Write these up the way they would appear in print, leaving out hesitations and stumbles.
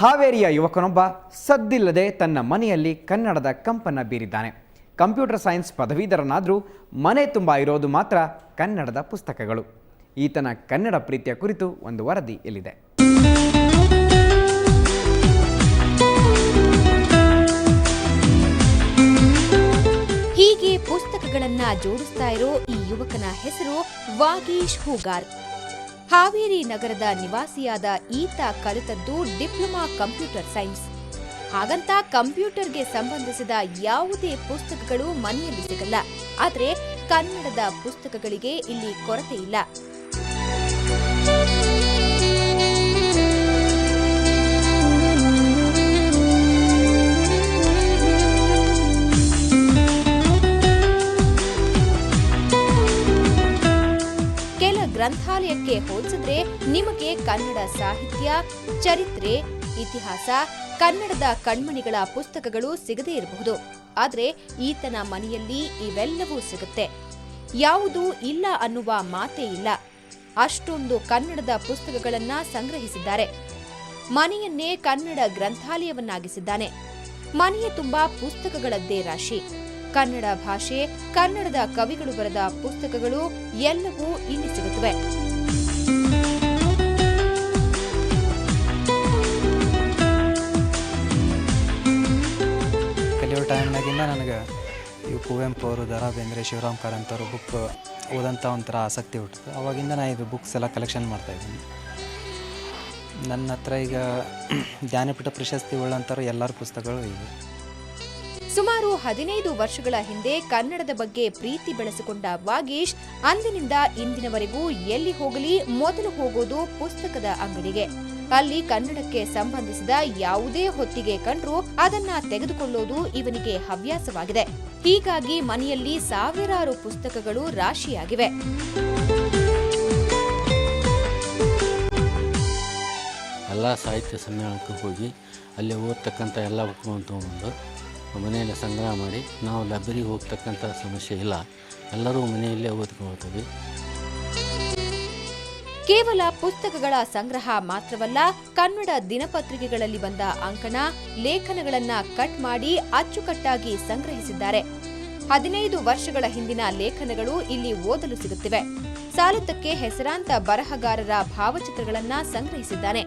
ಹಾವೇರಿಯ ಯುವಕನೊಬ್ಬ ಸದ್ದಿಲ್ಲದೆ ತನ್ನ ಮನೆಯಲ್ಲಿ ಕನ್ನಡದ ಕಂಪನ್ನು ಬೀರಿದ್ದಾನೆ. ಕಂಪ್ಯೂಟರ್ ಸೈನ್ಸ್ ಪದವೀಧರನಾದರೂ ಮನೆ ತುಂಬ ಇರೋದು ಮಾತ್ರ ಕನ್ನಡದ ಪುಸ್ತಕಗಳು. ಈತನ ಕನ್ನಡ ಪ್ರೀತಿಯ ಕುರಿತು ಒಂದು ವರದಿ ಇಲ್ಲಿದೆ. ಹೀಗೆ ಪುಸ್ತಕಗಳನ್ನ ಜೋಡಿಸ್ತಾ ಇರೋ ಈ ಯುವಕನ ಹೆಸರು ವಾಗೀಶ್ ಹೂಗಾರ್. ಹಾವೇರಿ ನಗರದ ನಿವಾಸಿಯಾದ ಈತ ಕಲಿತದ್ದು ಡಿಪ್ಲೊಮಾ ಕಂಪ್ಯೂಟರ್ ಸೈನ್ಸ್. ಹಾಗಂತ ಕಂಪ್ಯೂಟರ್ಗೆ ಸಂಬಂಧಿಸಿದ ಯಾವುದೇ ಪುಸ್ತಕಗಳು ಮನೆಯಲ್ಲಿ ಸಿಗಲ್ಲ. ಆದರೆ ಕನ್ನಡದ ಪುಸ್ತಕಗಳಿಗೆ ಇಲ್ಲಿ ಕೊರತೆ ಇಲ್ಲ. ಗ್ರಂಥಾಲಯಕ್ಕೆ ಹೋಲಿಸಿದ್ರೆ ನಿಮಗೆ ಕನ್ನಡ ಸಾಹಿತ್ಯ, ಚರಿತ್ರೆ, ಇತಿಹಾಸ, ಕನ್ನಡದ ಕಣ್ಮಣಿಗಳ ಪುಸ್ತಕಗಳು ಸಿಗದೇ ಇರಬಹುದು. ಆದ್ರೆ ಈತನ ಮನೆಯಲ್ಲಿ ಇವೆಲ್ಲವೂ ಸಿಗುತ್ತೆ. ಯಾವುದೂ ಇಲ್ಲ ಅನ್ನುವ ಮಾತೇ ಇಲ್ಲ. ಅಷ್ಟೊಂದು ಕನ್ನಡದ ಪುಸ್ತಕಗಳನ್ನ ಸಂಗ್ರಹಿಸಿದ್ದಾರೆ. ಮನೆಯನ್ನೇ ಕನ್ನಡ ಗ್ರಂಥಾಲಯವನ್ನಾಗಿಸಿದ್ದಾನೆ. ಮನೆಯ ತುಂಬಾ ಪುಸ್ತಕಗಳದ್ದೇ ರಾಶಿ. ಕನ್ನಡ ಭಾಷೆ, ಕನ್ನಡದ ಕವಿಗಳು ಬರೆದ ಪುಸ್ತಕಗಳು ಎಲ್ಲವೂ ಇಲ್ಲಿ ಸಿಗುತ್ತವೆ. ಕಲಿಯೋ ಟೈಮ್ನಾಗಿಂದ ನನಗೆ ಇವು ಕುವೆಂಪು ಅವರು, ದ ರಾ ಬೇಂದ್ರೆ, ಶಿವರಾಮ್ ಕಾರಂತ್ ಅವರು ಬುಕ್ ಓದಂಥ ಒಂಥರ ಆಸಕ್ತಿ ಹುಟ್ಟಿತು. ಅವಾಗಿಂದ ನಾನು ಇದು ಬುಕ್ಸ್ ಎಲ್ಲ ಕಲೆಕ್ಷನ್ ಮಾಡ್ತಾಯಿದ್ದೀನಿ. ನನ್ನ ಹತ್ರ ಈಗ ಜ್ಞಾನಪೀಠ ಪ್ರಶಸ್ತಿ ಉಳ್ಳಂಥವ್ರು ಎಲ್ಲರ ಪುಸ್ತಕಗಳು ಇವೆ. ಸುಮಾರು 15 ವರ್ಷಗಳ ಹಿಂದೆ ಕನ್ನಡದ ಬಗ್ಗೆ ಪ್ರೀತಿ ಬೆಳೆಸಿಕೊಂಡ ವಾಗೀಶ್ ಅಂದಿನಿಂದ ಇಂದಿನವರೆಗೂ ಎಲ್ಲಿ ಹೋಗಲಿ ಮೊದಲು ಹೋಗೋದು ಪುಸ್ತಕದ ಅಂಗಡಿಗೆ. ಅಲ್ಲಿ ಕನ್ನಡಕ್ಕೆ ಸಂಬಂಧಿಸಿದ ಯಾವುದೇ ಹೊತ್ತಿಗೆ ಕಂಡ್ರೂ ಅದನ್ನ ತೆಗೆದುಕೊಳ್ಳೋದು ಇವನಿಗೆ ಹವ್ಯಾಸವಾಗಿದೆ. ಹೀಗಾಗಿ ಮನೆಯಲ್ಲಿ ಸಾವಿರಾರು ಪುಸ್ತಕಗಳು ರಾಶಿಯಾಗಿವೆ. ಎಲ್ಲ ಸಾಹಿತ್ಯ ಸಮ್ಮೇಳನಕ್ಕೆ ಹೋಗಿ ಅಲ್ಲಿ ಓದ್ತಕ್ಕಂಥ ಎಲ್ಲ ಬುಕ್ಗಳನ್ನು ತೊಗೊಂಡು ಮನೆಯಲ್ಲಿ ಸಂಗ್ರಹ ಮಾಡಿ, ನಾವು ಲೈಬ್ರರಿಗೆ ಹೋಗ್ತಕ್ಕಂಥ ಸಮಸ್ಯೆ ಇಲ್ಲ. ಎಲ್ಲರೂ ಮನೆಯಲ್ಲೇ ಓದ್ಕೊಳ್ತೀವಿ. ಕೇವಲ ಪುಸ್ತಕಗಳ ಸಂಗ್ರಹ ಮಾತ್ರವಲ್ಲ, ಕನ್ನಡ ದಿನಪತ್ರಿಕೆಗಳಲ್ಲಿ ಬಂದ ಅಂಕಣ, ಲೇಖನಗಳನ್ನ ಕಟ್ ಮಾಡಿ ಅಚ್ಚುಕಟ್ಟಾಗಿ ಸಂಗ್ರಹಿಸಿದ್ದಾರೆ. 15 ವರ್ಷಗಳ ಹಿಂದಿನ ಲೇಖನಗಳು ಇಲ್ಲಿ ಓದಲು ಸಿಗುತ್ತಿವೆ. ಸಾಲುತ್ತಕ್ಕೆ ಹೆಸರಾಂತ ಬರಹಗಾರರ ಭಾವಚಿತ್ರಗಳನ್ನ ಸಂಗ್ರಹಿಸಿದ್ದಾನೆ.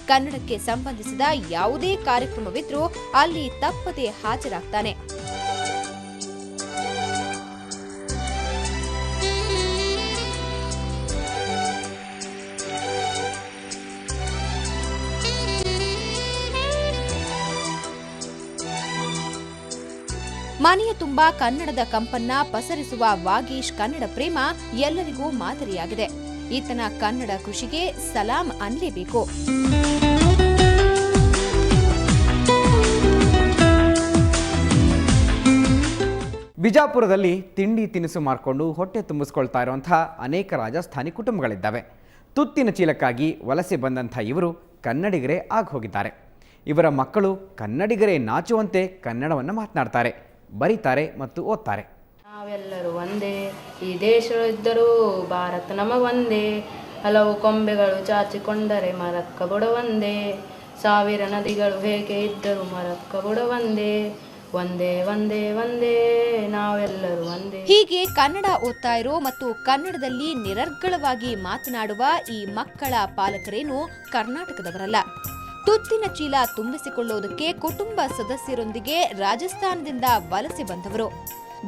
ಕನ್ನಡಕ್ಕೆ ಸಂಬಂಧಿಸಿದ ಯಾವುದೇ ಕಾರ್ಯಕ್ರಮವಿದ್ರೂ ಅಲ್ಲಿ ತಪ್ಪದೆ ಹಾಜರಾಗ್ತಾನೆ. ಮನೆಯ ತುಂಬಾ ಕನ್ನಡದ ಕಂಪನ್ನ ಪಸರಿಸುವ ವಾಗೀಶ್ ಕನ್ನಡ ಪ್ರೇಮ ಎಲ್ಲರಿಗೂ ಮಾದರಿಯಾಗಿದೆ. ಈತನ ಕನ್ನಡ ಕೃಷಿಗೆ ಸಲಾಂ ಅನ್ನಲೇಬೇಕು. ಬಿಜಾಪುರದಲ್ಲಿ ತಿಂಡಿ ತಿನಿಸು ಮಾರ್ಕೊಂಡು ಹೊಟ್ಟೆ ತುಂಬಿಸ್ಕೊಳ್ತಾ ಇರುವಂತಹ ಅನೇಕ ರಾಜಸ್ಥಾನಿ ಕುಟುಂಬಗಳಿದ್ದಾವೆ. ತುತ್ತಿನ ಚೀಲಕ್ಕಾಗಿ ವಲಸೆ ಬಂದಂಥ ಇವರು ಕನ್ನಡಿಗರೇ ಆಗಿ ಹೋಗಿದ್ದಾರೆ. ಇವರ ಮಕ್ಕಳು ಕನ್ನಡಿಗರೇ ನಾಚುವಂತೆ ಕನ್ನಡವನ್ನು ಮಾತನಾಡ್ತಾರೆ, ಬರೀತಾರೆ ಮತ್ತು ಓದ್ತಾರೆ. ನಾವೆಲ್ಲರೂ ಒಂದೇ, ಈ ದೇಶವಿದ್ದರೂ ಭಾರತ ನಮಗೊಂದೇ, ಹಲವು ಕೊಂಬೆಗಳು ಚಾಚಿಕೊಂಡರೆ ಮರಕ್ಕ ಬುಡವಂದೇ, ಸಾವಿರ ನದಿಗಳು ಹೇಗೆ ಇದ್ದರೂ ಮರಕ್ಕ ಬುಡವಂದೇ, ಒಂದೇ ಒಂದೇ ಒಂದೇ ನಾವೆಲ್ಲರೂ ಒಂದೇ. ಹೀಗೆ ಕನ್ನಡ ಓದ್ತಾ ಇರೋ ಮತ್ತು ಕನ್ನಡದಲ್ಲಿ ನಿರರ್ಗಳವಾಗಿ ಮಾತನಾಡುವ ಈ ಮಕ್ಕಳ ಪಾಲಕರೇನು ಕರ್ನಾಟಕದವರಲ್ಲ. ತುತ್ತಿನ ಚೀಲ ತುಂಬಿಸಿಕೊಳ್ಳುವುದಕ್ಕೆ ಕುಟುಂಬ ಸದಸ್ಯರೊಂದಿಗೆ ರಾಜಸ್ಥಾನದಿಂದ ವಲಸೆ ಬಂದವರು.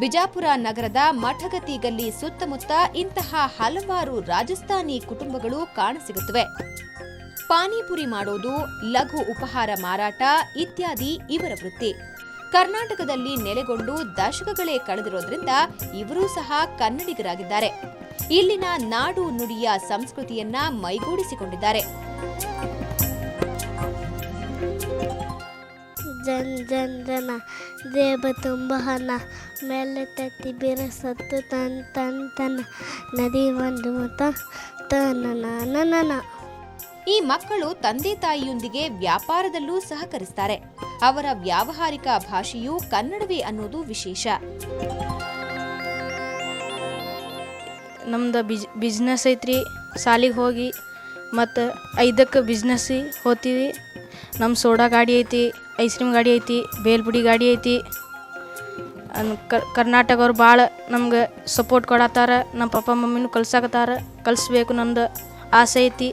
ಬಿಜಾಪುರ ನಗರದ ಮಠಗತಿ ಗಲ್ಲಿ ಸುತ್ತಮುತ್ತ ಇಂತಹ ಹಲವಾರು ರಾಜಸ್ಥಾನಿ ಕುಟುಂಬಗಳು ಕಾಣಸಿಗುತ್ತವೆ. ಪಾನಿಪುರಿ ಮಾಡೋದು, ಲಘು ಉಪಹಾರ ಮಾರಾಟ ಇತ್ಯಾದಿ ಇವರ ವೃತ್ತಿ. ಕರ್ನಾಟಕದಲ್ಲಿ ನೆಲೆಗೊಂಡು ದಶಕಗಳೇ ಕಳೆದಿರೋದ್ರಿಂದ ಇವರೂ ಸಹ ಕನ್ನಡಿಗರಾಗಿದ್ದಾರೆ. ಇಲ್ಲಿನ ನಾಡು ನುಡಿಯ ಸಂಸ್ಕೃತಿಯನ್ನ ಮೈಗೂಡಿಸಿಕೊಂಡಿದ್ದಾರೆ. ಜನ್ ಜನ್ ಜನ ದೇಬ ತುಂಬ ಹನ ಮೇಲೆ ತತ್ತಿ ಬಿರಸತ್ತು ತನ್ ತನ್ ತನ್ನ ನದಿ ಒಂದು ಮತ ತನ. ಈ ಮಕ್ಕಳು ತಂದೆ ತಾಯಿಯೊಂದಿಗೆ ವ್ಯಾಪಾರದಲ್ಲೂ ಸಹಕರಿಸ್ತಾರೆ. ಅವರ ವ್ಯಾವಹಾರಿಕ ಭಾಷೆಯು ಕನ್ನಡವೇ ಅನ್ನೋದು ವಿಶೇಷ. ನಮ್ದು ಬಿಸ್ನೆಸ್ ಐತ್ರಿ. ಸಾಲಿಗೆ ಹೋಗಿ ಮತ್ತು 5ಕ್ಕೆ ಬಿಸ್ನೆಸ್ಸಿಗೆ ಹೋಗ್ತೀವಿ. ನಮ್ಮ ಸೋಡಾ ಗಾಡಿ ಐತಿ, ಐಸ್ ಕ್ರೀಮ್ ಗಾಡಿ ಐತಿ, ಬೇಲ್ಪುಡಿ ಗಾಡಿ ಐತಿ. ಕರ್ನಾಟಕವ್ರು ಭಾಳ ನಮ್ಗೆ ಸಪೋರ್ಟ್ ಕೊಡತ್ತಾರ. ನಮ್ಮ ಪಪ್ಪ ಮಮ್ಮಿನೂ ಕಲ್ಸಾಕತ್ತಾರ, ಕಲಿಸ್ಬೇಕು ನಮ್ದು ಆಸೆ ಐತಿ.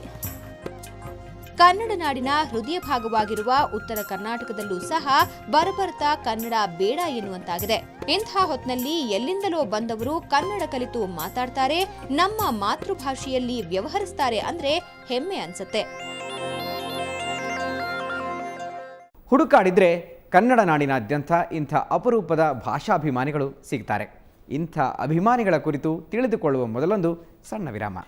ಕನ್ನಡ ನಾಡಿನ ಹೃದಯ ಭಾಗವಾಗಿರುವ ಉತ್ತರ ಕರ್ನಾಟಕದಲ್ಲೂ ಸಹ ಬರಬರ್ತಾ ಕನ್ನಡ ಬೇಡ ಎನ್ನುವಂತಾಗಿದೆ. ಇಂಥ ಹೊತ್ನಲ್ಲಿ ಎಲ್ಲಿಂದಲೋ ಬಂದವರು ಕನ್ನಡ ಕಲಿತು ಮಾತಾಡ್ತಾರೆ, ನಮ್ಮ ಮಾತೃಭಾಷೆಯಲ್ಲಿ ವ್ಯವಹರಿಸ್ತಾರೆ ಅಂದ್ರೆ ಹೆಮ್ಮೆ ಅನ್ಸುತ್ತೆ. ಹುಡುಕಾಡಿದ್ರೆ ಕನ್ನಡ ನಾಡಿನಾದ್ಯಂತ ಇಂಥ ಅಪರೂಪದ ಭಾಷಾಭಿಮಾನಿಗಳು ಸಿಗ್ತಾರೆ. ಇಂಥ ಅಭಿಮಾನಿಗಳ ಕುರಿತು ತಿಳಿದುಕೊಳ್ಳುವ ಮೊದಲೊಂದು ಸಣ್ಣ ವಿರಾಮ.